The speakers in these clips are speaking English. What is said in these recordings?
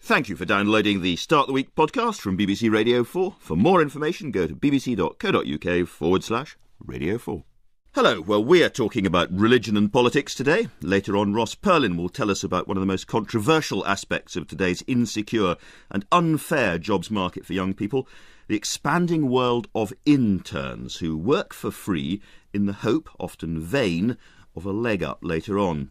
Thank you for downloading the Start the Week podcast from BBC Radio 4. For more information, go to bbc.co.uk/Radio 4. Hello, well, we're talking about religion and politics today. Later on, Ross Perlin will tell us about one of the most controversial aspects of today's insecure and unfair jobs market for young people, the expanding world of interns who work for free in the hope, often vain, of a leg up later on.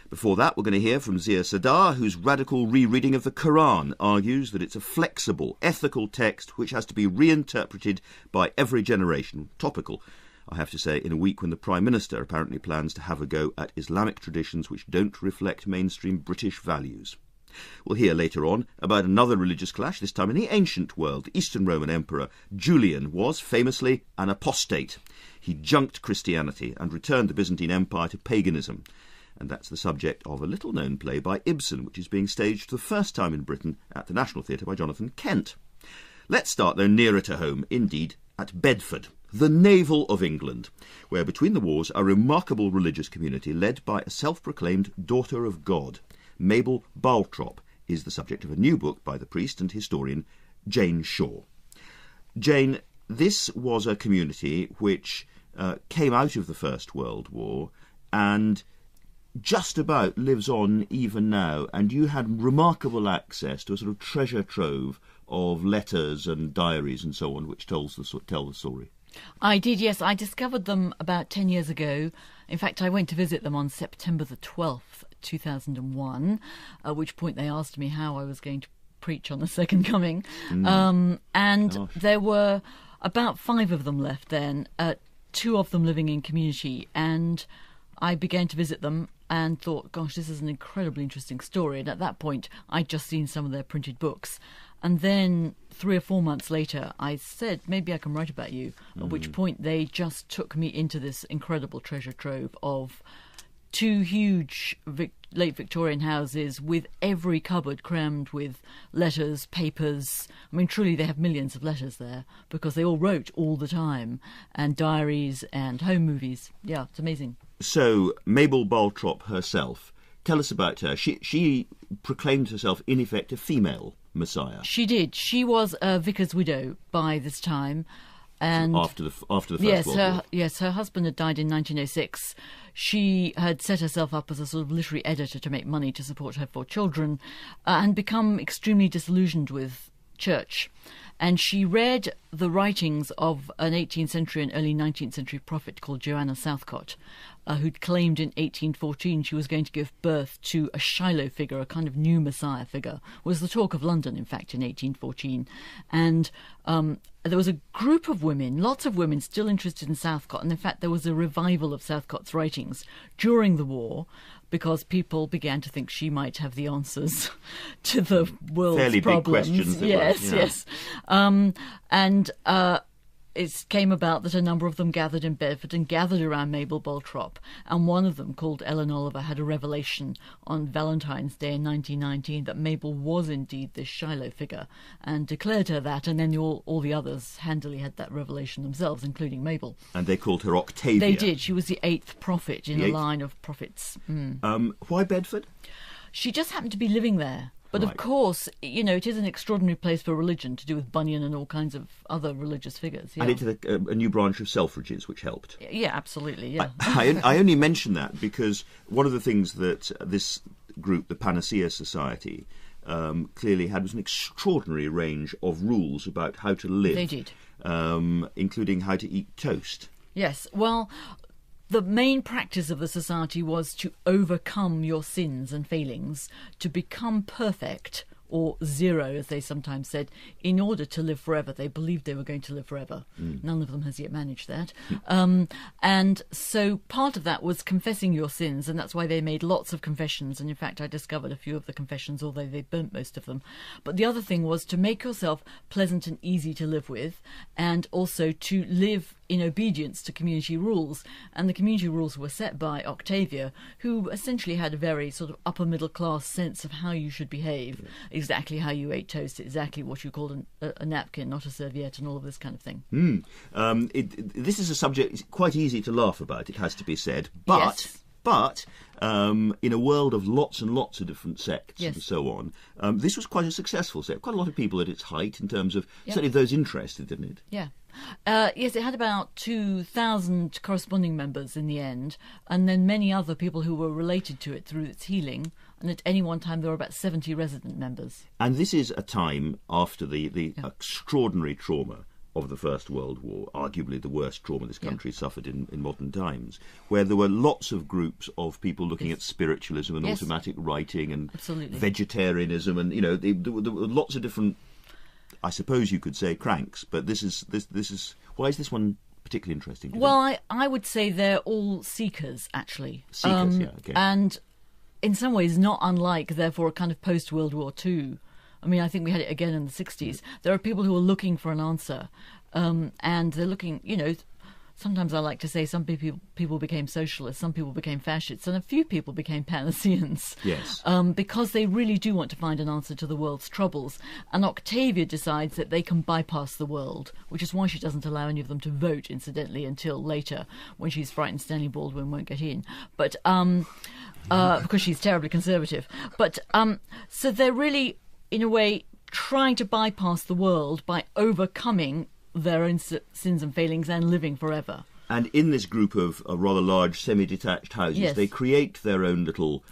Before that, we're going to hear from Ziauddin Sardar, whose radical rereading of the Quran argues that it's a flexible, ethical text which has to be reinterpreted by every generation. Topical, I have to say, in a week when the Prime Minister apparently plans to have a go at Islamic traditions which don't reflect mainstream British values. We'll hear later on about another religious clash, this time in the ancient world. The Eastern Roman Emperor Julian was famously an apostate. He junked Christianity and returned the Byzantine Empire to paganism. And that's the subject of a little-known play by Ibsen, which is being staged for the first time in Britain at the National Theatre by Jonathan Kent. Let's start, though, nearer to home, indeed, at Bedford, the navel of England, where between the wars a remarkable religious community led by a self-proclaimed daughter of God. Mabel Baltrop is the subject of a new book by the priest and historian Jane Shaw. Jane, this was a community which came out of the First World War and just about lives on even now, and you had remarkable access to a sort of treasure trove of letters and diaries and so on which tell the story. I did, yes. I discovered them about 10 years ago. In fact, I went to visit them on September the 12th, 2001, at which point they asked me how I was going to preach on the Second Coming. There were about 5 of them left then, 2 of them living in community, and I began to visit them and thought, gosh, this is an incredibly interesting story. And at that point, I'd just seen some of their printed books. And then 3 or 4 months later, I said, maybe I can write about you, at which point they just took me into this incredible treasure trove of 2 huge late Victorian houses with every cupboard crammed with letters, papers. I mean, truly, they have millions of letters there because they all wrote all the time, and diaries and home movies. Yeah, it's amazing. So, Mabel Baltrop herself, tell us about her. She proclaimed herself, in effect, a female messiah. She did. She was a vicar's widow by this time. And after the First World War. Yes, her husband had died in 1906. She had set herself up as a sort of literary editor to make money to support her 4 children and become extremely disillusioned with church. And she read the writings of an 18th century and early 19th century prophet called Joanna Southcott, who'd claimed in 1814 she was going to give birth to a Shiloh figure, a kind of new Messiah figure. Was the talk of London, in fact, in 1814. And there was a group of women, lots of women, still interested in Southcott. And in fact, there was a revival of Southcott's writings during the war because people began to think she might have the answers to the world's fairly problems. Big questions. Yes. It came about that a number of them gathered in Bedford and gathered around Mabel Baltrop, and one of them, called Ellen Oliver, had a revelation on Valentine's Day in 1919 that Mabel was indeed this Shiloh figure, and declared her that, and then all the others handily had that revelation themselves, including Mabel. And they called her Octavia. They did. She was the 8th prophet in a line of prophets. Why Bedford? She just happened to be living there. But of course, you know, it is an extraordinary place for religion to do with Bunyan and all kinds of other religious figures. Yeah. And it's a new branch of Selfridges, which helped. Yeah, absolutely, yeah. I only mention that because one of the things that this group, the Panacea Society, clearly had was an extraordinary range of rules about how to live. They did. Including how to eat toast. Yes, well, the main practice of the society was to overcome your sins and failings, to become perfect, or zero, as they sometimes said, in order to live forever. They believed they were going to live forever. None of them has yet managed that. And so part of that was confessing your sins, and that's why they made lots of confessions. And in fact, I discovered a few of the confessions, although they burnt most of them. But the other thing was to make yourself pleasant and easy to live with, and also to live in obedience to community rules. And the community rules were set by Octavia, who essentially had a very sort of upper middle class sense of how you should behave, exactly how you ate toast, exactly what you called a napkin, not a serviette, and all of this kind of thing. This is a subject it's quite easy to laugh about, it has to be said, but But in a world of lots and lots of different sects Yes. and so on, this was quite a successful sect. Quite a lot of people at its height in terms of Yep. certainly those interested in it. Yeah. Yes, it had about 2,000 corresponding members in the end, and then many other people who were related to it through its healing. And at any one time, there were about 70 resident members. And this is a time after the extraordinary trauma of the First World War, arguably the worst trauma this country suffered in modern times, where there were lots of groups of people looking at spiritualism and automatic writing and vegetarianism, and there were lots of different, I suppose you could say, cranks. But this is why is this one particularly interesting? Well, I would say they're all seekers, actually. Seekers, okay. And in some ways not unlike, therefore, a kind of post-World War II. I mean, I think we had it again in the 60s. There are people who are looking for an answer, and they're looking, sometimes I like to say some people became socialists, some people became fascists, and a few people became Panaceans. Yes. Because they really do want to find an answer to the world's troubles. And Octavia decides that they can bypass the world, which is why she doesn't allow any of them to vote, incidentally, until later, when she's frightened Stanley Baldwin won't get in. But because she's terribly conservative. But so they're really, in a way, trying to bypass the world by overcoming their own sins and failings and living forever. And in this group of rather large semi-detached houses, they create their own little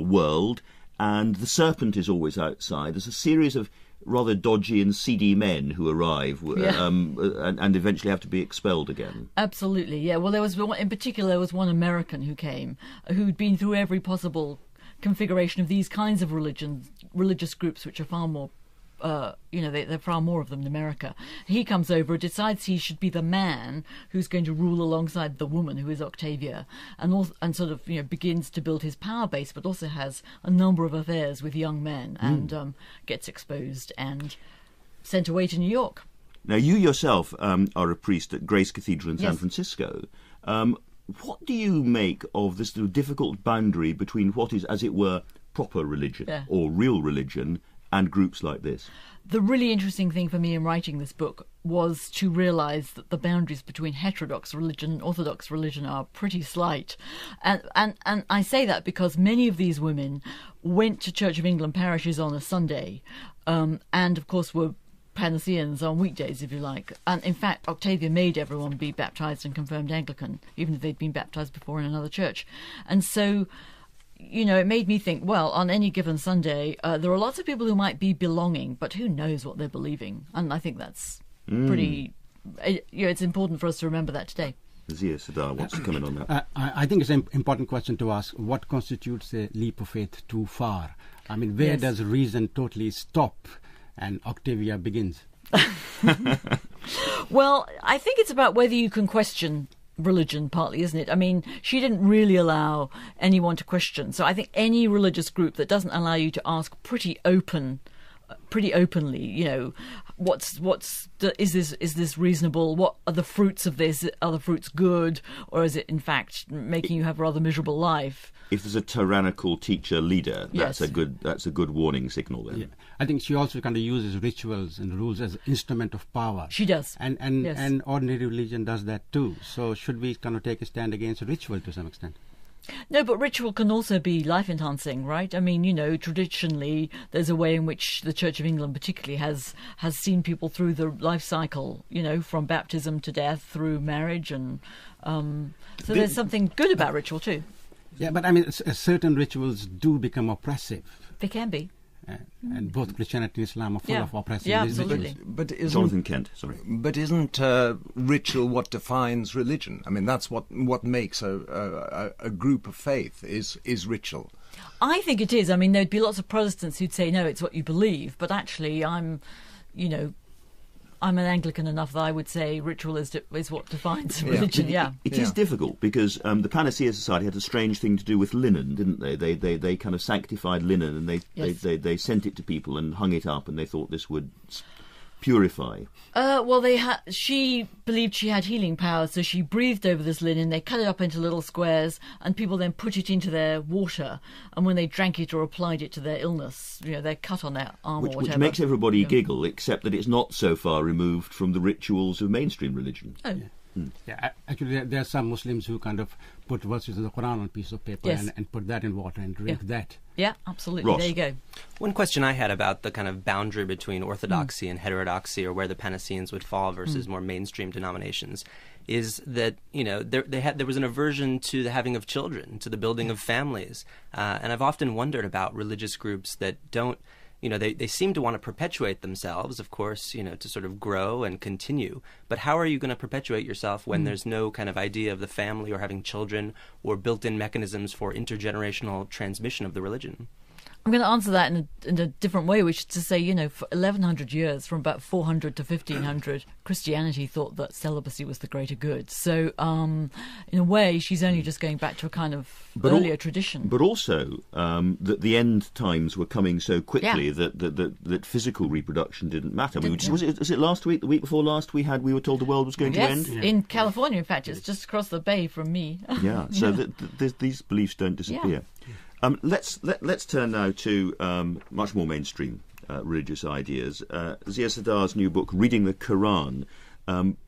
world, and the serpent is always outside. There's a series of rather dodgy and seedy men who arrive and eventually have to be expelled again. Absolutely, yeah. Well, in particular, there was one American who came, who'd been through every possible configuration of these kinds of religious groups, which are far more, there are far more of them in America. He comes over, decides he should be the man who's going to rule alongside the woman, who is Octavia, and sort of begins to build his power base, but also has a number of affairs with young men and gets exposed and sent away to New York. Now, you yourself are a priest at Grace Cathedral in San Francisco. What do you make of this difficult boundary between what is, as it were, proper religion or real religion and groups like this? The really interesting thing for me in writing this book was to realise that the boundaries between heterodox religion and orthodox religion are pretty slight. And I say that because many of these women went to Church of England parishes on a Sunday and, of course, were Panaceans on weekdays, if you like. And in fact, Octavia made everyone be baptised and confirmed Anglican, even if they'd been baptised before in another church. And so, it made me think, well, on any given Sunday, there are lots of people who might be belonging, but who knows what they're believing? And I think that's pretty... it's important for us to remember that today. Ziauddin Sardar wants to come in on that. I think it's an important question to ask. What constitutes a leap of faith too far? I mean, where does reason totally stop and Octavia begins? Well, I think it's about whether you can question religion, partly, isn't it? I mean, she didn't really allow anyone to question. So I think any religious group that doesn't allow you to ask pretty openly, is this reasonable? What are the fruits of this? Are the fruits good, or is it in fact making you have a rather miserable life? If there's a tyrannical teacher leader, that's a good warning signal then. Yeah. I think she also kind of uses rituals and rules as an instrument of power. She does. And ordinary religion does that too. So should we kind of take a stand against ritual to some extent? No, but ritual can also be life-enhancing, right? I mean, traditionally there's a way in which the Church of England particularly has seen people through the life cycle, from baptism to death through marriage. And so there's something good about ritual too. Yeah, but I mean, certain rituals do become oppressive. They can be. And both Christianity and Islam are full of oppressive absolutely. rituals. Jonathan Kent, sorry. But isn't ritual what defines religion? I mean, that's what makes a group of faith is ritual. I think it is. I mean, there'd be lots of Protestants who'd say, no, it's what you believe. But actually, I'm an Anglican enough that I would say ritual is what defines religion. It is difficult because the Panacea Society had a strange thing to do with linen, didn't they? They kind of sanctified linen and they sent it to people and hung it up, and they thought this would purify. She believed she had healing powers, so she breathed over this linen. They cut it up into little squares, and people then put it into their water. And when they drank it or applied it to their illness, their cut on their arm or whatever. Which makes everybody giggle, except that it's not so far removed from the rituals of mainstream religion. Oh. Yeah, actually, there are some Muslims who kind of put verses of the Quran on a piece of paper and put that in water and drink that. Yeah, absolutely. Ross. There you go. One question I had about the kind of boundary between orthodoxy and heterodoxy, or where the Panasseans would fall versus more mainstream denominations, is that, you know, there was an aversion to the having of children, to the building of families. And I've often wondered about religious groups that don't, you know, they seem to want to perpetuate themselves, of course, you know, to sort of grow and continue. But how are you going to perpetuate yourself when there's no kind of idea of the family or having children or built-in mechanisms for intergenerational transmission of the religion? I'm going to answer that in a different way, which is to say, you know, for 1,100 years, from about 400 to 1,500, Christianity thought that celibacy was the greater good. So, in a way, she's only just going back to a kind of earlier tradition. But also that the end times were coming so quickly that physical reproduction didn't matter. Was it last week, the week before last, we were told the world was going to end? Yes, in California, in fact. It's just across the bay from me. Yeah, so these beliefs don't disappear. Yeah. Let's turn now to much more mainstream religious ideas. Ziauddin Sardar's new book, Reading the Quran,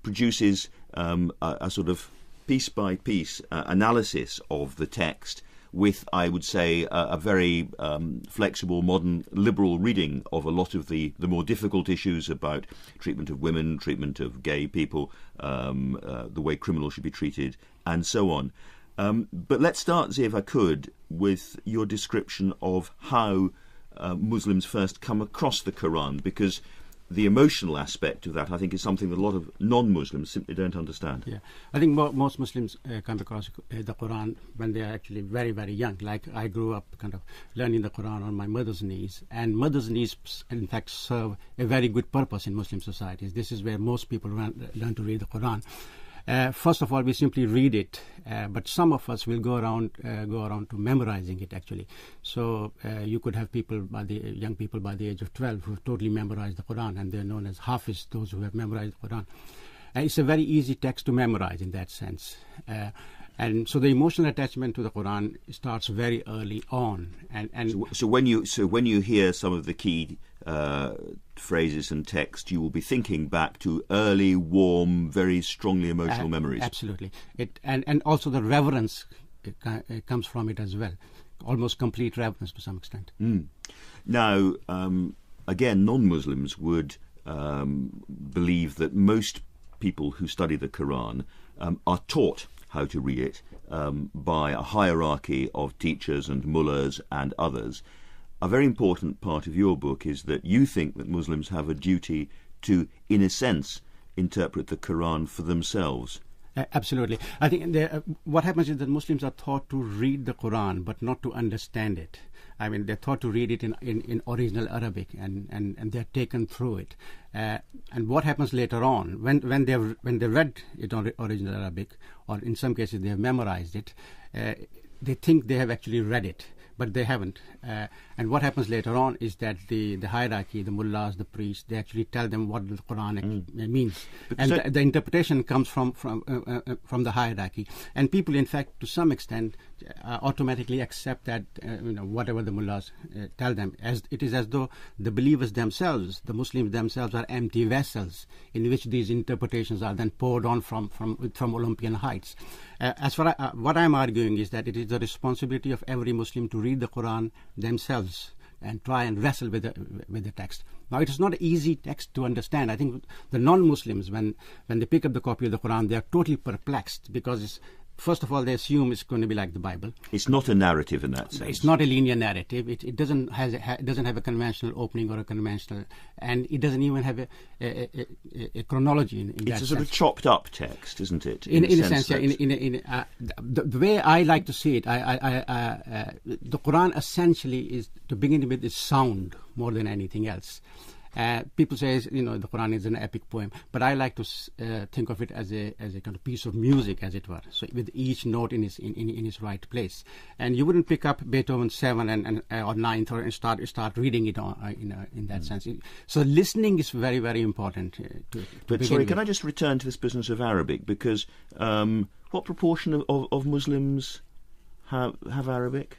produces a sort of piece-by-piece analysis of the text with, I would say, a very flexible, modern, liberal reading of a lot of the more difficult issues about treatment of women, treatment of gay people, the way criminals should be treated, and so on. But let's start, Zia, if I could, with your description of how Muslims first come across the Quran, because the emotional aspect of that, I think, is something that a lot of non-Muslims simply don't understand. Yeah, I think most Muslims come across the Quran when they are actually very, very young. Like, I grew up kind of learning the Quran on my mother's knees, and mother's knees, in fact, serve a very good purpose in Muslim societies. This is where most people learn to read the Quran. First of all, we simply read it, but some of us will go around to memorizing it, actually. So you could have young people by the age of 12 who have totally memorized the Quran, and they're known as Hafiz, those who have memorized the Quran. It's a very easy text to memorize in that sense. And so the emotional attachment to the Quran starts very early on. So when you hear some of the key phrases and text, you will be thinking back to early, warm, very strongly emotional memories. Absolutely. And also the reverence comes from it as well. Almost complete reverence to some extent. Now, again, non-Muslims would believe that most people who study the Quran are taught how to read it by a hierarchy of teachers and mullahs and others. A very important part of your book is that you think that Muslims have a duty to, in a sense, interpret the Quran for themselves. Absolutely. I think what happens is that Muslims are taught to read the Quran but not to understand it. I mean, they're taught to read it in original Arabic, and they're taken through it. And what happens later on, when they read it on original Arabic, or in some cases they have memorized it, they think they have actually read it, but they haven't. And what happens later on is that the hierarchy, the mullahs, the priests, they actually tell them what the Quran means. And the interpretation comes from the hierarchy. And people, in fact, to some extent, automatically accept that, whatever the mullahs tell them. As it is as though the believers themselves, the Muslims themselves, are empty vessels in which these interpretations are then poured on from Olympian heights. As far as what I'm arguing is that it is the responsibility of every Muslim to read the Quran themselves and try and wrestle with the text. Now, it is not an easy text to understand. I think the non-Muslims, when they pick up the copy of the Quran, they are totally perplexed because first of all, they assume it's going to be like the Bible. It's not a narrative in that sense. It's not a linear narrative. It doesn't have a conventional opening or a conventional, and it doesn't even have a chronology in that sense. It's a sort of chopped up text, isn't it? In a sense, yeah. The way I like to see it, the Quran essentially is, to begin with, is sound more than anything else. People say, the Quran is an epic poem, but I like to think of it as a kind of piece of music, as it were. So with each note in its right place, and you wouldn't pick up Beethoven's 7th or 9th and start reading it in that sense. So listening is very, very important. But sorry, can I just return to this business of Arabic, because what proportion of Muslims have Arabic?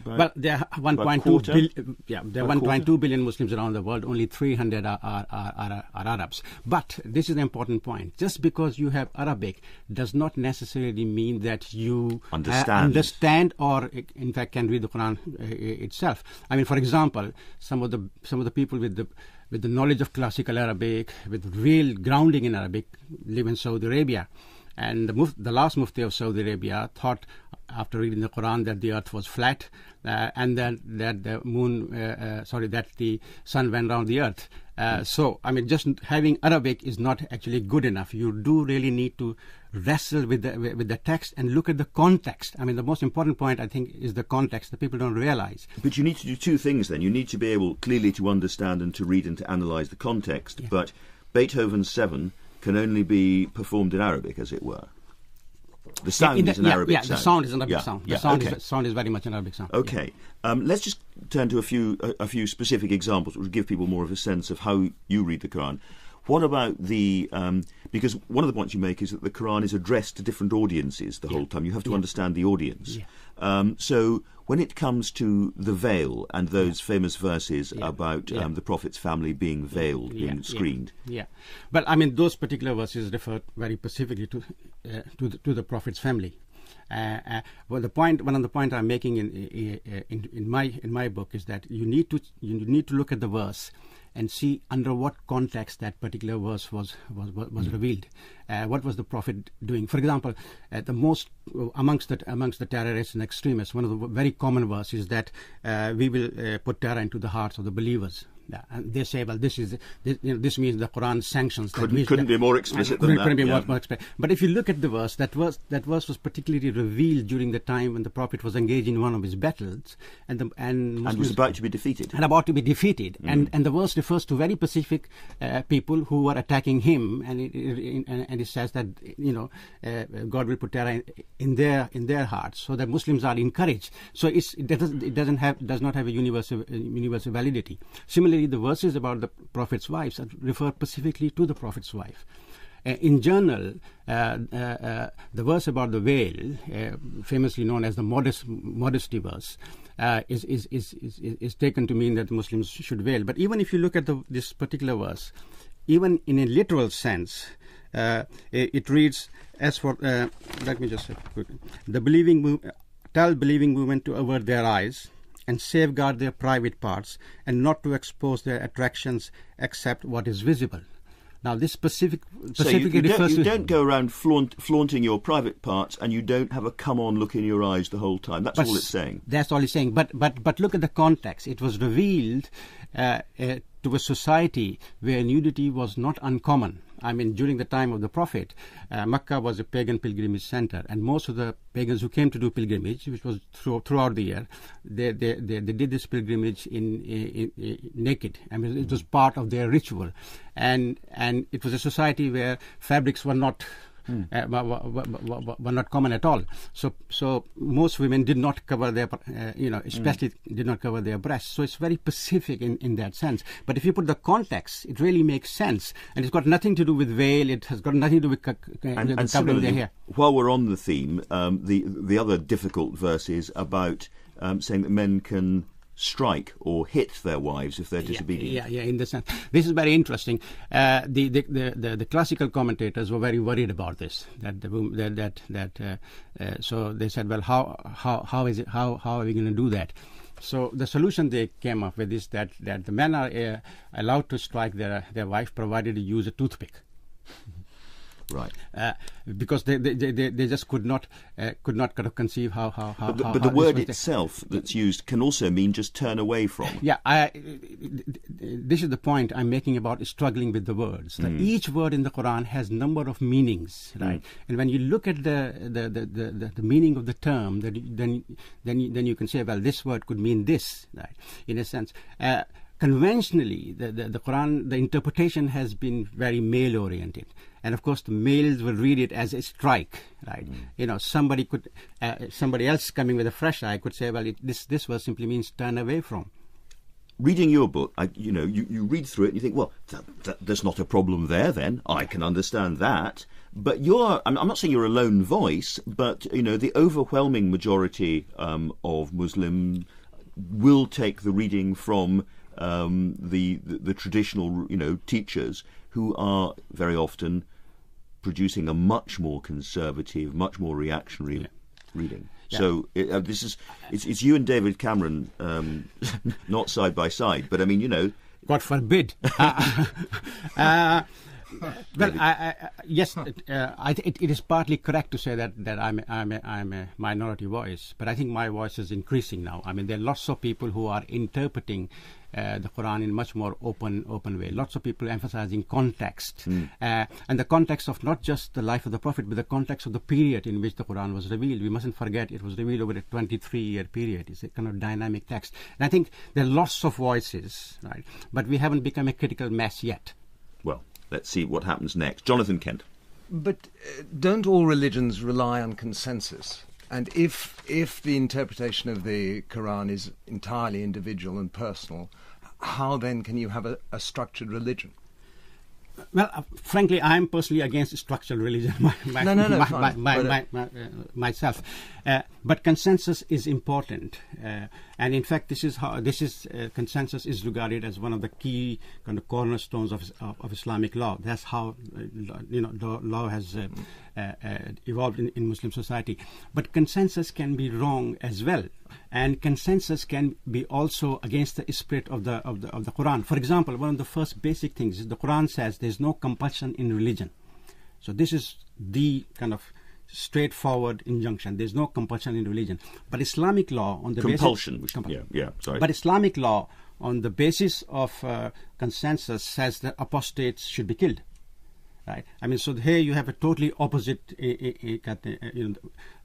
Well, there are 1.2 billion Muslims around the world. Only 300 are Arabs. But this is an important point. Just because you have Arabic does not necessarily mean that you understand or, in fact, can read the Quran itself. I mean, for example, some of the people with the knowledge of classical Arabic, with real grounding in Arabic, live in Saudi Arabia. And the last Mufti of Saudi Arabia thought, after reading the Quran, that the earth was flat and that the sun went around the earth. So, I mean, just having Arabic is not actually good enough. You do really need to wrestle with the text and look at the context. I mean, the most important point, I think, is the context that people don't realize. But you need to do two things then. You need to be able clearly to understand and to read and to analyse the context. Yeah. But Beethoven's 7 can only be performed in Arabic, as it were. The sound is an Arabic sound. Yeah, the sound is an Arabic sound. The sound is very much an Arabic sound. Okay. Yeah. Let's just turn to a few specific examples which will give people more of a sense of how you read the Quran. What about because one of the points you make is that the Quran is addressed to different audiences the whole time. You have to understand the audience. Yeah. So when it comes to the veil and those famous verses about the Prophet's family being veiled, being screened. Yeah. Well, I mean, those particular verses refer very specifically to the Prophet's family. One of the point I'm making in my book is that you need to look at the verse and see under what context that particular verse was revealed. What was the Prophet doing? For example, amongst the terrorists and extremists, one of the very common verses is that we will put terror into the hearts of the believers. Yeah, and they say, well, this means the Quran sanctions. Couldn't be more explicit than that. Couldn't be more explicit. But if you look at the verse, that verse was particularly revealed during the time when the Prophet was engaged in one of his battles, and was about to be defeated. And the verse refers to very specific people who were attacking him, and it says that God will put terror in their hearts, so that Muslims are encouraged. So it does not have a universal validity. Similarly, the verses about the Prophet's wives refer specifically to the Prophet's wife. In general, the verse about the veil, famously known as the modesty verse, is taken to mean that Muslims should veil. But even if you look at this particular verse, even in a literal sense, it reads as for. Let me just say quickly: tell believing women to avert their eyes and safeguard their private parts, and not to expose their attractions except what is visible. Now, this specifically refers to... You don't go around flaunting your private parts, and you don't have a come-on look in your eyes the whole time. That's all it's saying. That's all it's saying. But look at the context. It was revealed to a society where nudity was not uncommon. I mean, during the time of the Prophet, Mecca was a pagan pilgrimage center, and most of the pagans who came to do pilgrimage, which was throughout the year, they did this pilgrimage in naked. I mean, it was part of their ritual, and it was a society where fabrics were not were not common at all. So most women did not cover their, especially did not cover their breasts. So it's very specific in that sense. But if you put the context, it really makes sense. And it's got nothing to do with veil. It has got nothing to do with covering their hair. While we're on the theme, the other difficult verse is about saying that men can strike or hit their wives if they're disobedient. Yeah, in the sense. This is very interesting. The classical commentators were very worried about this. So they said, well, how are we going to do that? So the solution they came up with is that the men are allowed to strike their wife provided they use a toothpick. Right, because they just could not conceive how. But the word itself that's used can also mean just turn away from. Yeah, this is the point I'm making about struggling with the words. That each word in the Quran has number of meanings, right? And when you look at the meaning of the term, then you can say, well, this word could mean this, right? In a sense. Conventionally, the Quran, the interpretation has been very male-oriented, and of course, the males will read it as a strike, right? Somebody else coming with a fresh eye could say, well, this verse simply means turn away from. Reading your book, you read through it and you think, well, there's not a problem there. Then I can understand that, But I'm not saying you're a lone voice, but the overwhelming majority of Muslims will take the reading from the traditional teachers, who are very often producing a much more conservative, much more reactionary reading. Yeah. So it's you and David Cameron, not side by side, but I mean, God forbid. Well, yes, it is partly correct to say that I'm a minority voice, but I think my voice is increasing now. I mean, there are lots of people who are interpreting the Quran in much more open way. Lots of people emphasizing context, and the context of not just the life of the Prophet, but the context of the period in which the Quran was revealed. We mustn't forget it was revealed over a 23-year period. It's a kind of dynamic text. And I think there are lots of voices, right? But we haven't become a critical mass yet. Well, let's see what happens next. Jonathan Kent. But don't all religions rely on consensus? And if the interpretation of the Quran is entirely individual and personal, how then can you have a structured religion? Well, frankly, I'm personally against structural religion myself. But consensus is important, and in fact, consensus is regarded as one of the key kind of cornerstones of Islamic law. That's how the law has evolved in Muslim society. But consensus can be wrong as well, and consensus can be also against the spirit of the Quran. For example, one of the first basic things is the Quran says there's no compulsion in religion. So this is the kind of straightforward injunction. There's no compulsion in religion. But Islamic law on the compulsion. But Islamic law on the basis of consensus says that apostates should be killed. Right. I mean, so here you have a totally opposite. The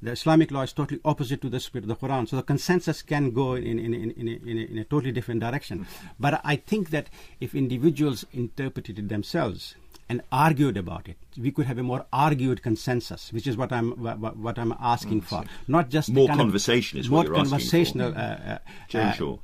Islamic law is totally opposite to the spirit of the Quran. So the consensus can go in a totally different direction. But I think that if individuals interpreted it themselves and argued about it, we could have a more argued consensus, which is what I'm asking for. Not just more conversation is what you're asking for. Jane Shaw.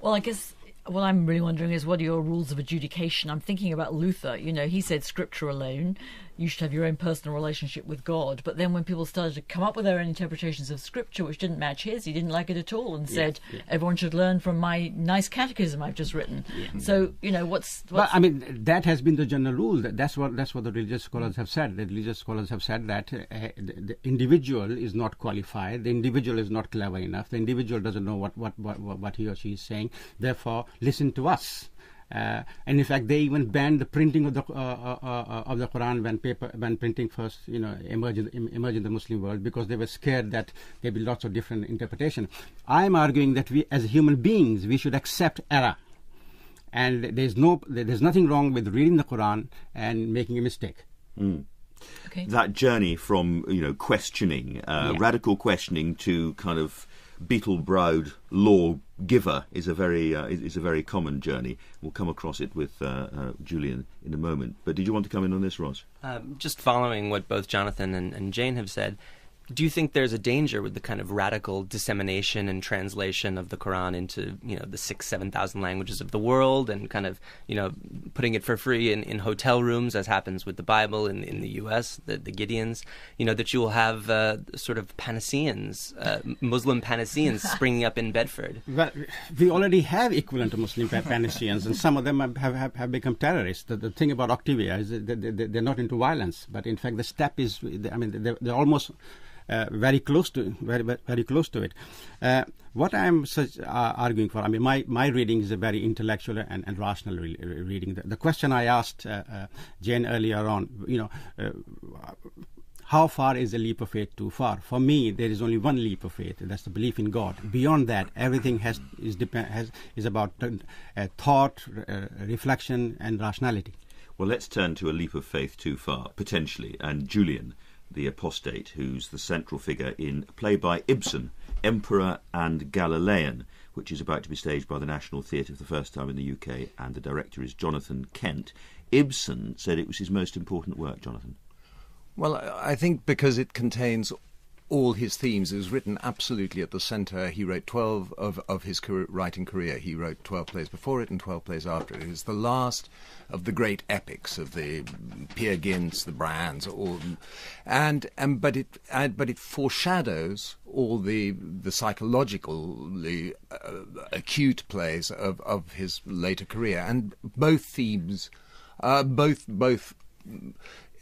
Well, I guess what I'm really wondering is, what are your rules of adjudication? I'm thinking about Luther. He said scripture alone. You should have your own personal relationship with God. But then when people started to come up with their own interpretations of scripture, which didn't match his, he didn't like it at all, and said, everyone should learn from my nice catechism I've just written. So, what's... Well, I mean, that has been the general rule. That's what the religious scholars have said. The religious scholars have said that the individual is not qualified. The individual is not clever enough. The individual doesn't know what he or she is saying. Therefore, listen to us. And in fact, they even banned the printing of the Quran when printing first, emerged in the Muslim world, because they were scared that there'd be lots of different interpretation. I'm arguing that we, as human beings, we should accept error, and there's nothing wrong with reading the Quran and making a mistake. Okay. That journey from questioning, radical questioning, to kind of beetle-browed lawgiver is a very common journey. We'll come across it with Julian in a moment. But did you want to come in on this, Ross? Just following what both Jonathan and Jane have said, do you think there's a danger with the kind of radical dissemination and translation of the Quran into, the 6,000-7,000 languages of the world, and kind of, putting it for free in hotel rooms, as happens with the Bible in the U.S., the Gideons, that you will have sort of Panaceans, Muslim Panaceans springing up in Bedford? Well, we already have equivalent to Muslim Panaceans, and some of them have become terrorists. The thing about Octavia is that they're not into violence, but in fact the step is, they're almost... very close to it. What I'm arguing for, I mean, my reading is a very intellectual and rational reading. The question I asked Jane earlier on, how far is a leap of faith too far? For me, there is only one leap of faith, and that's the belief in God. Beyond that, everything is about thought, reflection, and rationality. Well, let's turn to a leap of faith too far, potentially, and Julian, the apostate, who's the central figure in a play by Ibsen, Emperor and Galilean, which is about to be staged by the National Theatre for the first time in the UK, and the director is Jonathan Kent. Ibsen said it was his most important work, Jonathan. Well, I think because it contains all his themes. It was written absolutely at the centre. He wrote 12 of his writing career. He wrote 12 plays before it and 12 plays after it. It was the last of the great epics of the Peer Gynt's, the Brands, but it foreshadows all the psychologically acute plays of his later career, and both themes, both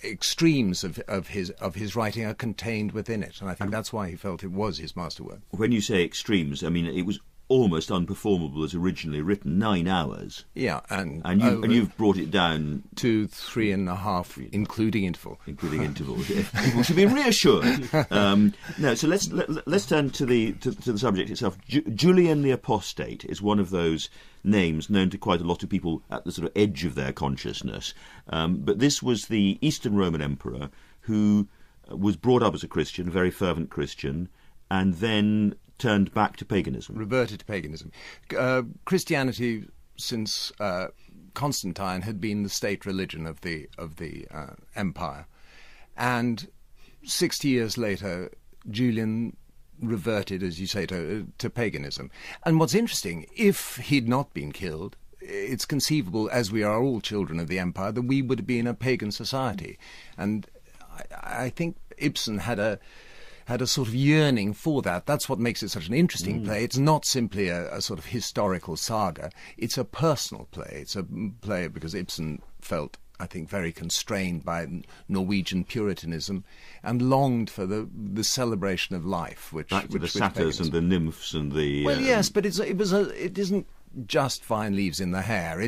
extremes of his writing are contained within it, and I think that's why he felt it was his masterwork. When you say extremes, I mean it was almost unperformable as originally written, 9 hours. Yeah, and you've brought it down to 3.5, including interval. Including interval. People should be reassured. No, so let's turn to the subject itself. Julian the Apostate is one of those names known to quite a lot of people at the sort of edge of their consciousness. But this was the Eastern Roman Emperor who was brought up as a Christian, a very fervent Christian, and then turned back to paganism. Reverted to paganism. Christianity, since Constantine, had been the state religion of the empire, and 60 years later, Julian reverted, as you say, to paganism. And what's interesting, if he'd not been killed, it's conceivable, as we are all children of the empire, that we would be in a pagan society. And I think Ibsen had a sort of yearning for that. That's what makes it such an interesting play. It's not simply a sort of historical saga. It's a personal play. It's a play because Ibsen felt, I think, very constrained by Norwegian Puritanism and longed for the celebration of life, which the satyrs and the nymphs and the... Well, yes, but it isn't just Vine Leaves in the Hair.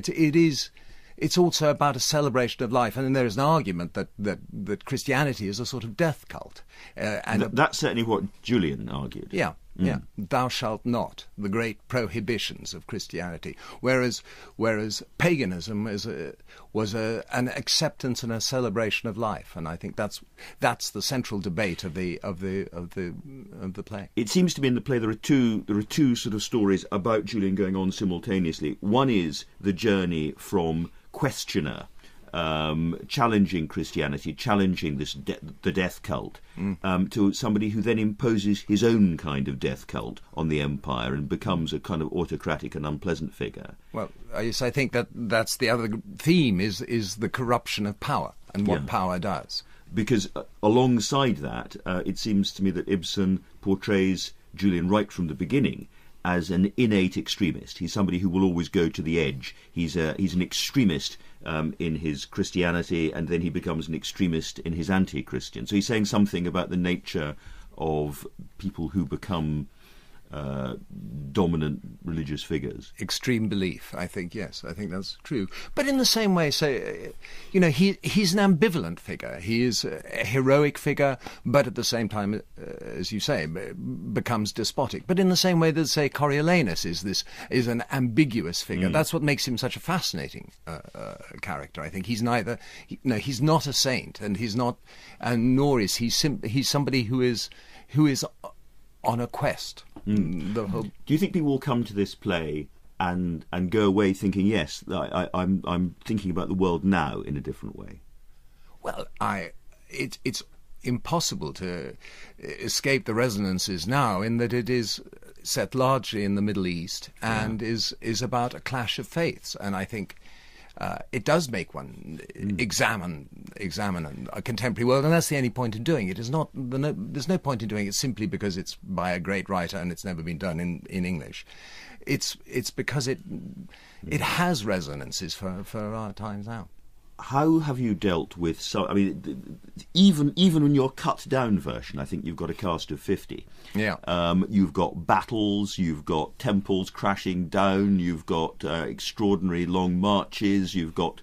It's also about a celebration of life, and there is an argument that Christianity is a sort of death cult. And that's certainly what Julian argued. Yeah. Thou shalt not, the great prohibitions of Christianity. Whereas paganism was an acceptance and a celebration of life, and I think that's the central debate of the play. It seems to me in the play there are two sort of stories about Julian going on simultaneously. One is the journey from questioner, challenging Christianity, challenging the death cult, to somebody who then imposes his own kind of death cult on the empire and becomes a kind of autocratic and unpleasant figure. Well, yes, I think that's the other theme is the corruption of power and what power does. Because alongside that, it seems to me that Ibsen portrays Julian right from the beginning as an innate extremist. He's somebody who will always go to the edge. He's an extremist in his Christianity, and then he becomes an extremist in his anti-Christian. So he's saying something about the nature of people who become dominant religious figures. Extreme belief, I think, yes. I think that's true. But in the same way, say, he's an ambivalent figure. He is a heroic figure, but at the same time, as you say, becomes despotic. But in the same way that, say, Coriolanus is an ambiguous figure. That's what makes him such a fascinating character. I think he's he's not a saint, and he's not, and nor is he's somebody who is on a quest. Do you think people will come to this play and go away thinking, yes, I'm thinking about the world now in a different way? Well, it's impossible to escape the resonances now, in that it is set largely in the Middle East and is about a clash of faiths, and I think it does make one examine a contemporary world, and that's the only point in doing it. There's no point in doing it simply because it's by a great writer and it's never been done in English. It's because it has resonances for our times now. How have you dealt with even in your cut down version? I think you've got a cast of 50. Yeah. You've got battles, you've got temples crashing down, you've got extraordinary long marches, you've got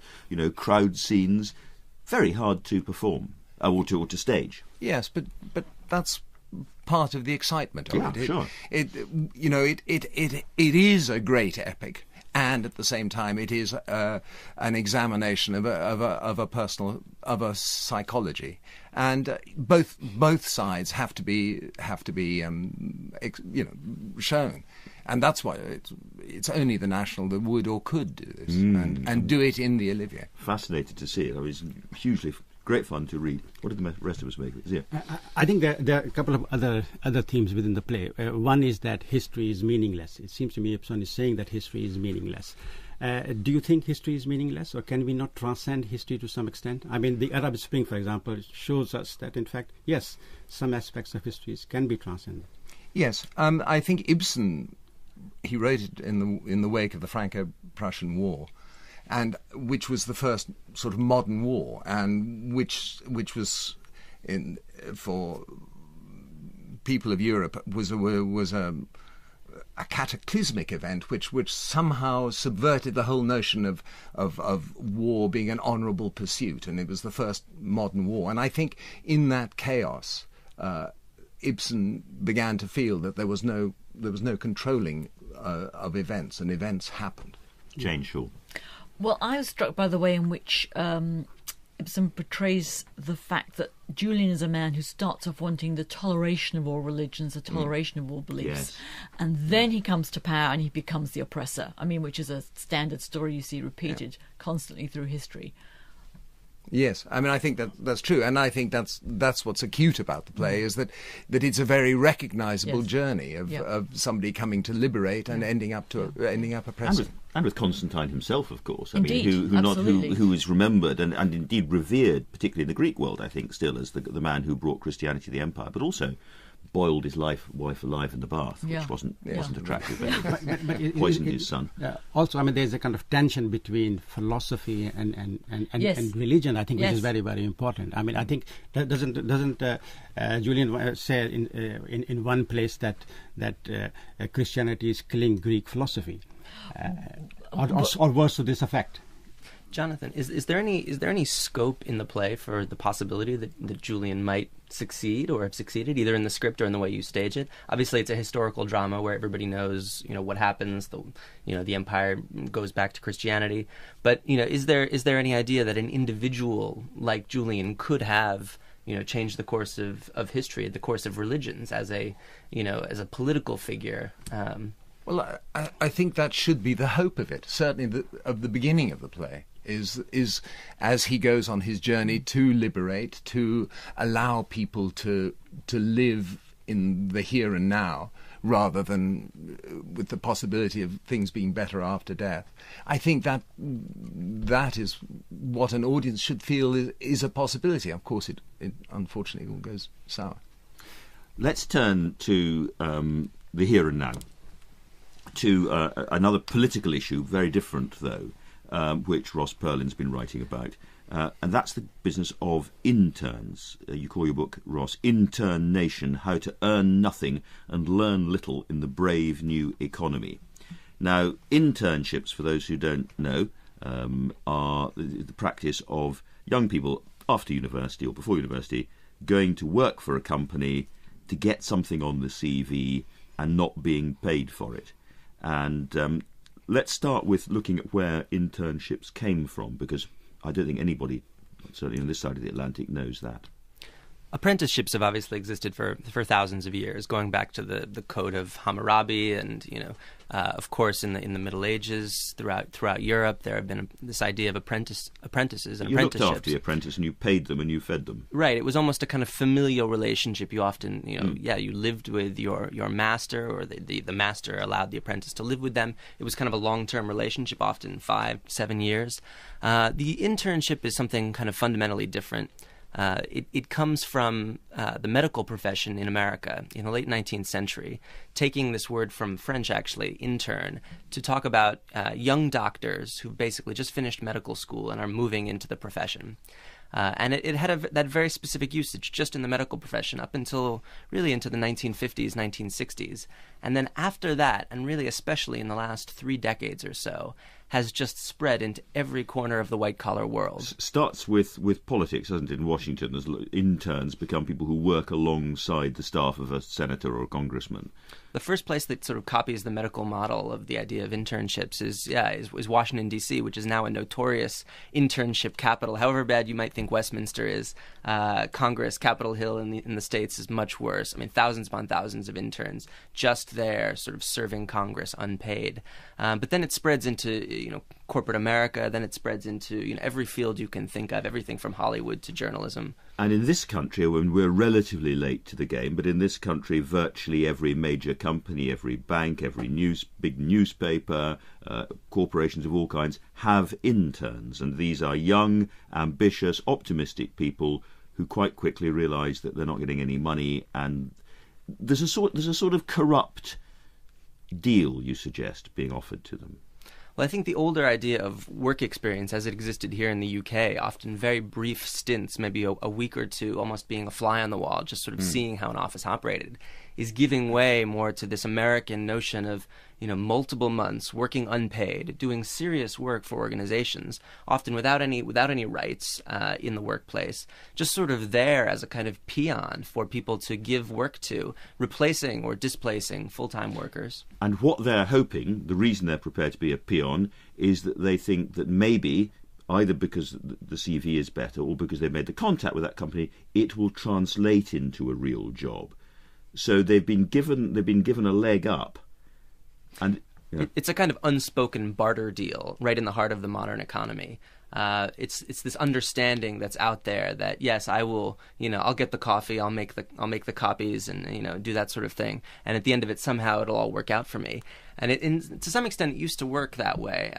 crowd scenes. Very hard to perform or to stage. Yes, but that's part of the excitement of it. Sure. It is a great epic. And at the same time, it is an examination of a psychology, and both sides have to be shown, and that's why it's only the National that would or could do this and do it in the Olivier. Fascinated to see it. I was hugely Great fun to read. What did the rest of us make of it? Yeah. I think there are a couple of other themes within the play. One is that history is meaningless. It seems to me Ibsen is saying that history is meaningless. Do you think history is meaningless, or can we not transcend history to some extent? I mean, the Arab Spring, for example, shows us that, in fact, yes, some aspects of history can be transcended. Yes, I think Ibsen, he wrote it in the wake of the Franco-Prussian War, and which was the first sort of modern war, and which was for people of Europe was a cataclysmic event which somehow subverted the whole notion of war being an honourable pursuit, and it was the first modern war. And I think in that chaos, Ibsen began to feel that there was no controlling of events, and events happened. Jane Shaw. Well, I was struck by the way in which Ibsen portrays the fact that Julian is a man who starts off wanting the toleration of all religions, the toleration of all beliefs, Yes. and then he comes to power and he becomes the oppressor. I mean, which is a standard story you see repeated constantly through history. Yes, I mean, I think that's true, and I think that's what's acute about the play, is that it's a very recognisable journey of somebody coming to liberate and ending up oppressive. And with Constantine himself, of course. I Indeed, mean, who is remembered and indeed revered, particularly in the Greek world, I think, still as the man who brought Christianity to the empire, but also boiled his wife alive in the bath, which wasn't attractive. But poisoned his son. Also, I mean, there's a kind of tension between philosophy and religion, I think, which is very, very important. I mean, I think that doesn't Julian say in one place that Christianity is killing Greek philosophy, or words to this effect. Jonathan, is there any scope in the play for the possibility that Julian might succeed or have succeeded, either in the script or in the way you stage it? Obviously, it's a historical drama where everybody knows, what happens. The empire goes back to Christianity. But is there any idea that an individual like Julian could have changed the course of history, the course of religions, as a political figure? Well, I think that should be the hope of it. Certainly, of the beginning of the play is as he goes on his journey to liberate, to allow people to live in the here and now, rather than with the possibility of things being better after death. I think that is what an audience should feel is a possibility. Of course, it unfortunately all goes sour. Let's turn to the here and now, to another political issue, very different though, which Ross Perlin's been writing about, and that's the business of interns. You call your book, Ross, Intern Nation, How to Earn Nothing and Learn Little in the Brave New Economy. Now, internships, for those who don't know, are the practice of young people after university or before university going to work for a company to get something on the CV and not being paid for it. And let's start with looking at where internships came from, because I don't think anybody, certainly on this side of the Atlantic, knows that. Apprenticeships have obviously existed for thousands of years, going back to the Code of Hammurabi, and of course in the Middle Ages throughout Europe there have been this idea of apprentices and apprenticeships. You looked after the apprentice and you paid them and you fed them. Right. It was almost a kind of familial relationship. You often you lived with your master, or the master allowed the apprentice to live with them. It was kind of a long-term relationship, often 5-7 years. The internship is something kind of fundamentally different. It comes from the medical profession in America in the late 19th century, taking this word from French, actually, intern, to talk about young doctors who've basically just finished medical school and are moving into the profession. And it had that very specific usage just in the medical profession up until really into the 1950s, 1960s. And then after that, and really especially in the last 3 decades or so, has just spread into every corner of the white-collar world. Starts with politics, doesn't it, in Washington, as interns become people who work alongside the staff of a senator or a congressman. The first place that sort of copies the medical model of the idea of internships is Washington, D.C., which is now a notorious internship capital. However bad you might think Westminster is, Congress, Capitol Hill in the States is much worse. I mean, thousands upon thousands of interns just there sort of serving Congress unpaid. But then it spreads into corporate America, then it spreads into every field you can think of, everything from Hollywood to journalism. And in this country, when we're relatively late to the game, but in this country, virtually every major company, every bank, every big newspaper, corporations of all kinds have interns, and these are young, ambitious, optimistic people who quite quickly realise that they're not getting any money, and there's a sort of corrupt deal, you suggest, being offered to them. Well, I think the older idea of work experience as it existed here in the UK, often very brief stints, maybe a week or two, almost being a fly on the wall, just sort of seeing how an office operated, is giving way more to this American notion of multiple months working unpaid, doing serious work for organizations, often without any rights in the workplace, just sort of there as a kind of peon for people to give work to, replacing or displacing full-time workers. And what they're hoping, the reason they're prepared to be a peon, is that they think that maybe, either because the CV is better or because they've made the contact with that company, it will translate into a real job. So they've been given a leg up. And it's a kind of unspoken barter deal right in the heart of the modern economy. It's this understanding that's out there that yes, I will, I'll get the coffee, I'll make the copies, and do that sort of thing. And at the end of it, somehow it'll all work out for me. And to some extent, it used to work that way.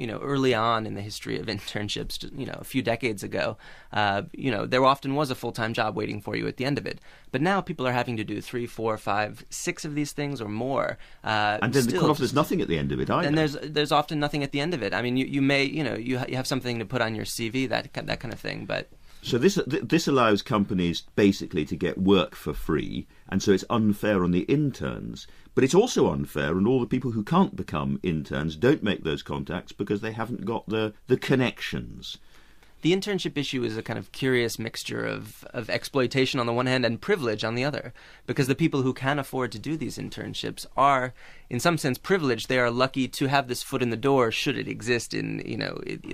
Early on in the history of internships, a few decades ago, there often was a full-time job waiting for you at the end of it. But now people are having to do 3, 4, 5, 6 of these things or more. And then quite often there's nothing at the end of it either. And there's often nothing at the end of it. I mean, you may, you have something to put on your CV, that kind of thing, but. So this allows companies basically to get work for free, and so it's unfair on the interns. But it's also unfair on all the people who can't become interns, don't make those contacts because they haven't got the connections. The internship issue is a kind of curious mixture of exploitation on the one hand and privilege on the other, because the people who can afford to do these internships are, in some sense, privileged. They are lucky to have this foot in the door should it exist in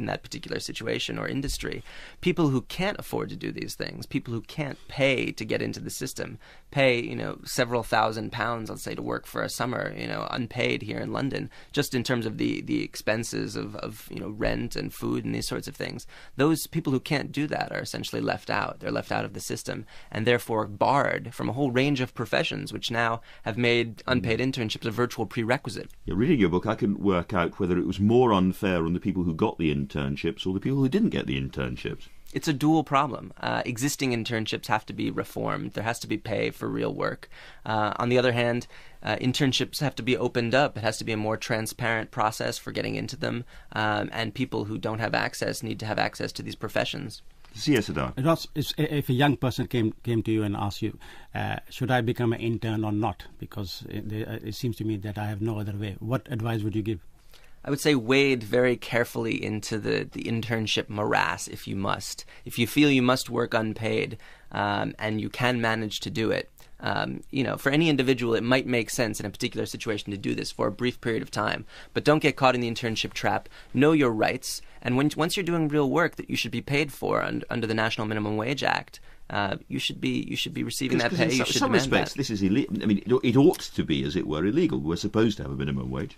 that particular situation or industry. People who can't afford to do these things, people who can't pay to get into the system, pay several £1,000s, let's say, to work for a summer, unpaid here in London, just in terms of the expenses of rent and food and these sorts of things. Those people who can't do that are essentially left out. They're left out of the system and therefore barred from a whole range of professions which now have made unpaid internships a virtual prerequisite. Reading your book, I couldn't work out whether it was more unfair on the people who got the internships or the people who didn't get the internships. It's a dual problem. Existing internships have to be reformed. There has to be pay for real work. On the other hand, internships have to be opened up. It has to be a more transparent process for getting into them. And people who don't have access need to have access to these professions. Ziauddin Sardar. If a young person came to you and asked you, should I become an intern or not? Because it seems to me that I have no other way. What advice would you give? I would say wade very carefully into the internship morass if you must. If you feel you must work unpaid and you can manage to do it, for any individual it might make sense in a particular situation to do this for a brief period of time. But don't get caught in the internship trap. Know your rights. And once you're doing real work that you should be paid for under the National Minimum Wage Act, you should be receiving that pay. In some respects, this is illegal. I mean, it ought to be, as it were, illegal. We're supposed to have a minimum wage.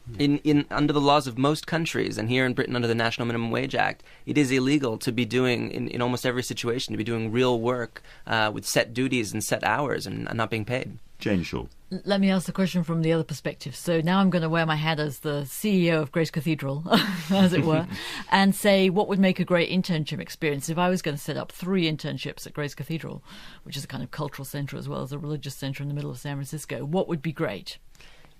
Under the laws of most countries, and here in Britain under the National Minimum Wage Act, it is illegal to be doing, in almost every situation, to be doing real work with set duties and set hours and not being paid. Jane Shaw. Let me ask the question from the other perspective. So now I'm going to wear my hat as the CEO of Grace Cathedral, as it were, and say what would make a great internship experience if I was going to set up 3 internships at Grace Cathedral, which is a kind of cultural centre as well as a religious centre in the middle of San Francisco. What would be great?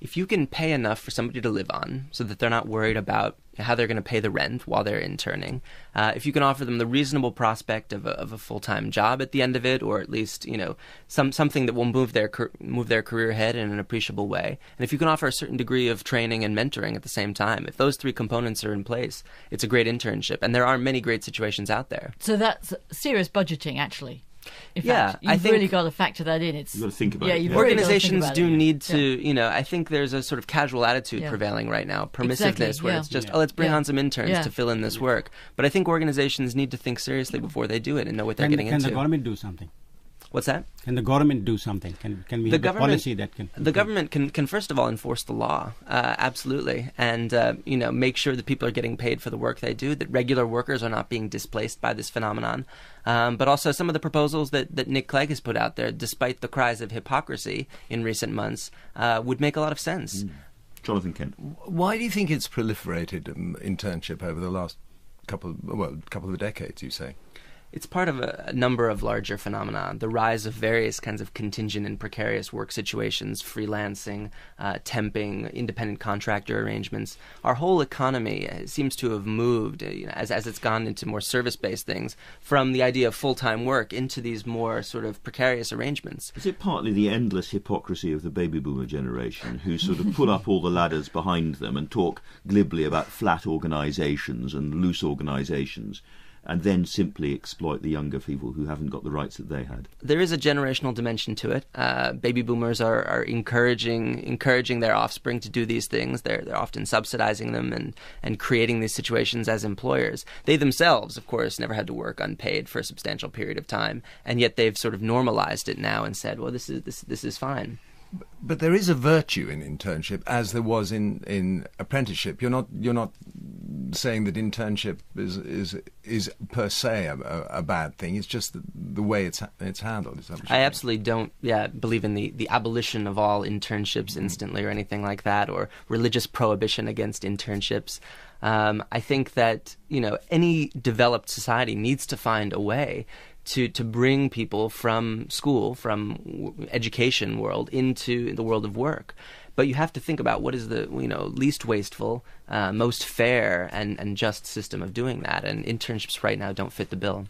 If you can pay enough for somebody to live on so that they're not worried about how they're going to pay the rent while they're interning, if you can offer them the reasonable prospect of a full-time job at the end of it, or at least something that will move their career ahead in an appreciable way, and if you can offer a certain degree of training and mentoring at the same time, if those 3 components are in place, it's a great internship, and there are many great situations out there. So that's serious budgeting, actually. In yeah, fact, you've really got to factor that in. You've got to think about it. Organizations do need to, I think there's a sort of casual attitude prevailing right now, permissiveness, where it's just, let's bring on some interns to fill in this work. But I think organizations need to think seriously before they do it and know what they're getting into. Can the government do something? What's that? Can the government do something? Can we have a policy that can... The government can first of all enforce the law, absolutely, and make sure that people are getting paid for the work they do, that regular workers are not being displaced by this phenomenon. But also some of the proposals that Nick Clegg has put out there, despite the cries of hypocrisy in recent months, would make a lot of sense. Jonathan Kent. Why do you think it's proliferated internship over the last couple of decades, you say? It's part of a number of larger phenomena. The rise of various kinds of contingent and precarious work situations, freelancing, temping, independent contractor arrangements. Our whole economy seems to have moved, as it's gone into more service-based things, from the idea of full-time work into these more sort of precarious arrangements. Is it partly the endless hypocrisy of the baby boomer generation who sort of pull up all the ladders behind them and talk glibly about flat organisations and loose organisations, and then simply exploit the younger people who haven't got the rights that they had? There is a generational dimension to it. Baby boomers are encouraging their offspring to do these things. They're often subsidizing them and creating these situations as employers. They themselves, of course, never had to work unpaid for a substantial period of time, and yet they've sort of normalized it now and said, well, this is fine. But there is a virtue in internship, as there was in apprenticeship. You're not saying that internship is per se a bad thing. It's just the way it's handled. I absolutely don't believe in the abolition of all internships instantly or anything like that, or religious prohibition against internships. I think that any developed society needs to find a way to bring people from school, from education world into the world of work. But you have to think about what is the least wasteful, most fair and just system of doing that. And internships right now don't fit the bill.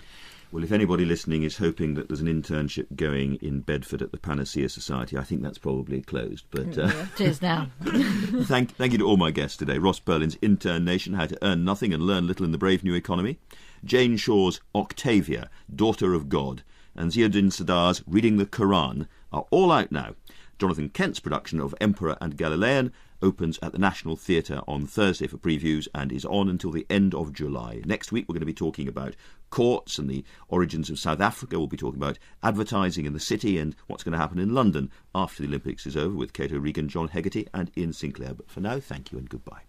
Well, if anybody listening is hoping that there's an internship going in Bedford at the Panacea Society, I think that's probably closed. But it is now. Thank you to all my guests today. Ross Perlin's Intern Nation, How to Earn Nothing and Learn Little in the Brave New Economy. Jane Shaw's Octavia, Daughter of God, and Ziauddin Sardar's Reading the Quran are all out now. Jonathan Kent's production of Emperor and Galilean opens at the National Theatre on Thursday for previews and is on until the end of July. Next week we're going to be talking about courts and the origins of South Africa. We'll be talking about advertising in the city and what's going to happen in London after the Olympics is over with Kate O'Regan, John Hegarty and Ian Sinclair. But for now, thank you and goodbye.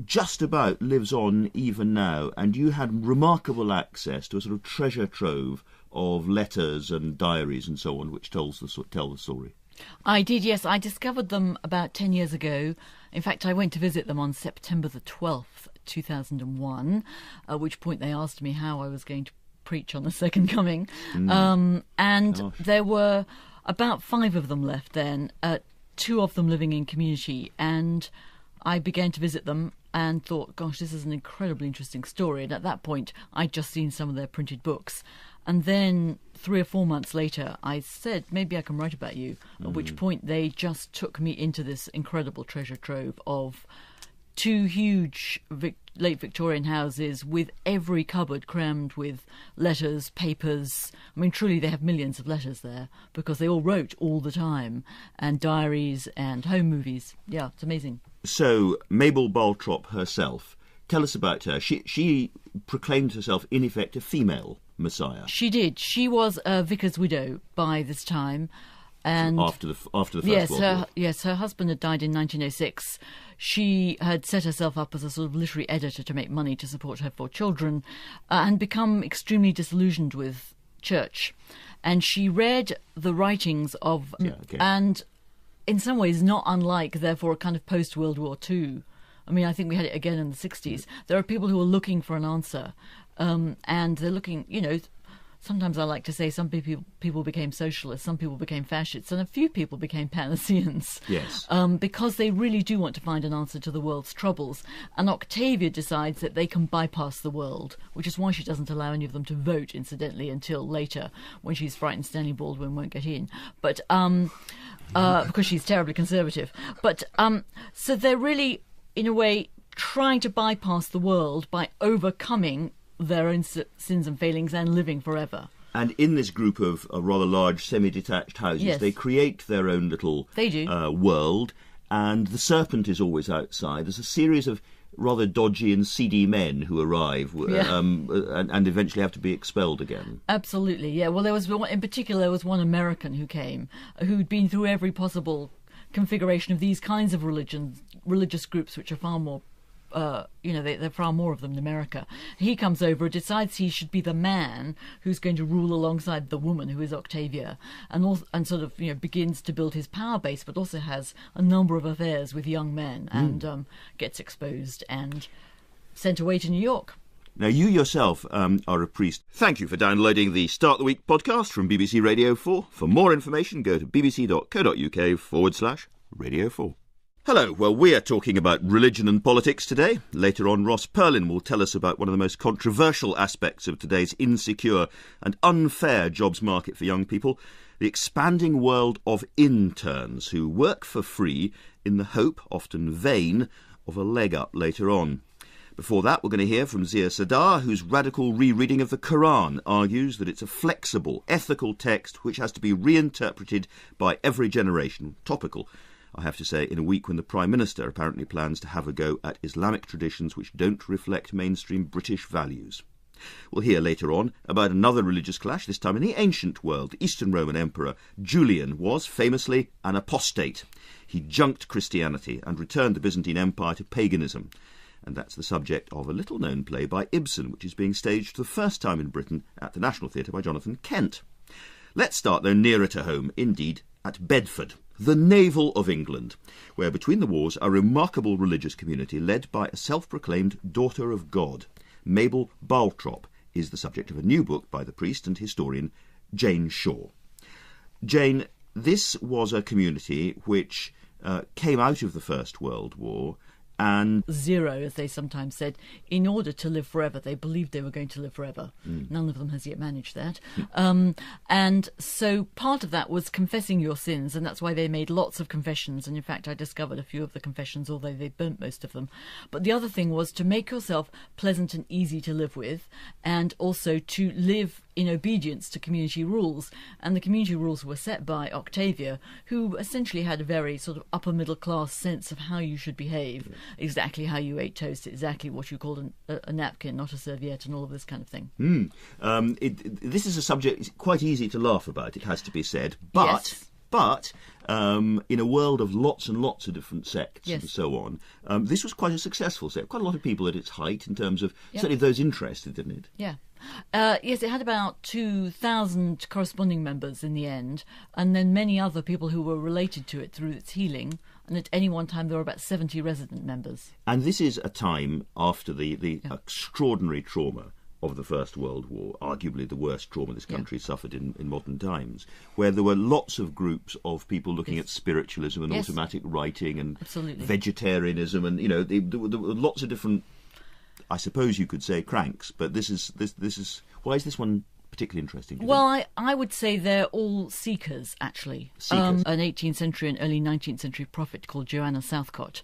Just about lives on even now, and you had remarkable access to a sort of treasure trove of letters and diaries and so on, which tell the story. I did, yes. I discovered them about 10 years ago. In fact, I went to visit them on September the 12th, 2001, at which point they asked me how I was going to preach on the Second Coming. There were about 5 of them left then, 2 of them living in community, and I began to visit them and thought, gosh, this is an incredibly interesting story. And at that point, I'd just seen some of their printed books. And then 3 or 4 months later, I said, maybe I can write about you, at which point they just took me into this incredible treasure trove of 2 huge late Victorian houses with every cupboard crammed with letters, papers. I mean, truly, they have millions of letters there because they all wrote all the time, and diaries and home movies. Yeah, it's amazing. So, Mabel Baltrop herself, tell us about her. She proclaimed herself, in effect, a female messiah. She did. She was a vicar's widow by this time. And after the First World War. Yes, her husband had died in 1906. She had set herself up as a sort of literary editor to make money to support her 4 children and become extremely disillusioned with church. And she read the writings of, and in some ways not unlike, therefore, a kind of post-World War II. I mean, I think we had it again in the 60s. There are people who are looking for an answer, and they're looking, sometimes I like to say some people became socialists, some people became fascists, and a few people became Panaceans. Yes. Because they really do want to find an answer to the world's troubles. And Octavia decides that they can bypass the world, which is why she doesn't allow any of them to vote, incidentally, until later, when she's frightened Stanley Baldwin won't get in. But because she's terribly conservative. But so they're really, in a way, trying to bypass the world by overcoming their own sins and failings and living forever. And in this group of rather large semi-detached houses, yes, they create their own little world, and the serpent is always outside. There's a series of rather dodgy and seedy men who arrive and eventually have to be expelled again. Absolutely, yeah. Well, in particular, there was one American who came, who'd been through every possible configuration of these kinds of religious groups, which are far more, there are far more of them in America. He comes over, decides he should be the man who's going to rule alongside the woman, who is Octavia, and sort of begins to build his power base, but also has a number of affairs with young men and gets exposed and sent away to New York. Now, you yourself are a priest. Thank you for downloading the Start the Week podcast from BBC Radio 4. For more information, go to bbc.co.uk/Radio 4. Hello, well, we are talking about religion and politics today. Later on, Ross Perlin will tell us about one of the most controversial aspects of today's insecure and unfair jobs market for young people, the expanding world of interns who work for free in the hope, often vain, of a leg up later on. Before that, we're going to hear from Ziauddin Sardar, whose radical rereading of the Quran argues that it's a flexible, ethical text which has to be reinterpreted by every generation. Topical, I have to say, in a week when the Prime Minister apparently plans to have a go at Islamic traditions which don't reflect mainstream British values. We'll hear later on about another religious clash, this time in the ancient world. The Eastern Roman Emperor Julian was famously an apostate. He junked Christianity and returned the Byzantine Empire to paganism. And that's the subject of a little-known play by Ibsen, which is being staged for the first time in Britain at the National Theatre by Jonathan Kent. Let's start, though, nearer to home, indeed, at Bedford, the navel of England, where between the wars a remarkable religious community led by a self-proclaimed daughter of God. Mabel Baltrop is the subject of a new book by the priest and historian Jane Shaw. Jane, this was a community which came out of the First World War and zero, as they sometimes said, in order to live forever. They believed they were going to live forever. None of them has yet managed that. And so part of that was confessing your sins, and that's why they made lots of confessions. And in fact, I discovered a few of the confessions, although they burnt most of them. But the other thing was to make yourself pleasant and easy to live with, and also to live in obedience to community rules. And the community rules were set by Octavia, who essentially had a very sort of upper middle class sense of how you should behave, exactly how you ate toast, exactly what you called a napkin, not a serviette, and all of this kind of thing. This is a subject quite easy to laugh about, it has to be said, but Yes. But in a world of lots and lots of different sects Yes. and so on, this was quite a successful sect. Quite a lot of people at its height in terms of, Yeah. certainly those interested, didn't it? Yeah. Yes, it had about 2,000 corresponding members in the end, and then many other people who were related to it through its healing. And at any one time, there were about 70 resident members. And this is a time after the extraordinary trauma of the First World War, arguably the worst trauma this country suffered in modern times, where there were lots of groups of people looking at spiritualism and automatic writing and vegetarianism, and there were lots of different, I suppose you could say, cranks. But this is why is this one particularly interesting? Well, I would say they're all seekers, actually. Seekers. An 18th century and early 19th century prophet called Joanna Southcott,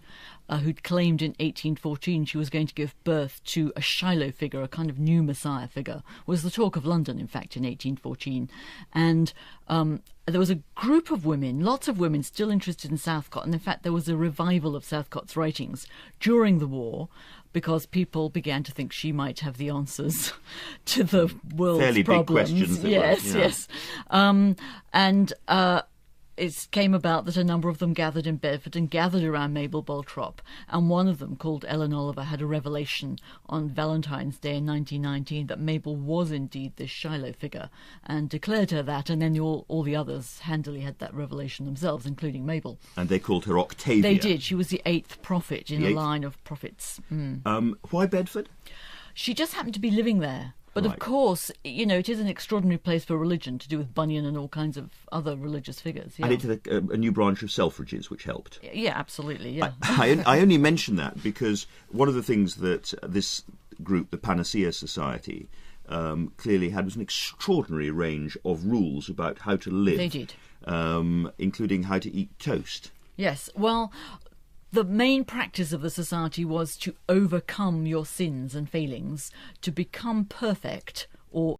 who'd claimed in 1814 she was going to give birth to a Shiloh figure, a kind of new Messiah figure, was the talk of London, in fact, in 1814. And there was a group of women, lots of women, still interested in Southcott. And in fact, there was a revival of Southcott's writings during the war, because people began to think she might have the answers to the world's fairly problems. Big questions. Yes. It came about that a number of them gathered in Bedford and gathered around Mabel Baltrop, and one of them, called Ellen Oliver, had a revelation on Valentine's Day in 1919 that Mabel was indeed this Shiloh figure, and declared her that, and then all the others handily had that revelation themselves, including Mabel. And they called her Octavia. They did. She was the eighth prophet in a line of prophets. Why Bedford? She just happened to be living there. But of course, it is an extraordinary place for religion, to do with Bunyan and all kinds of other religious figures. Yeah. And it had a new branch of Selfridges, which helped. Yeah, absolutely, yeah. I only mention that because one of the things that this group, the Panacea Society, clearly had was an extraordinary range of rules about how to live. They did. Including how to eat toast. Yes, well, the main practice of the society was to overcome your sins and failings, to become perfect, or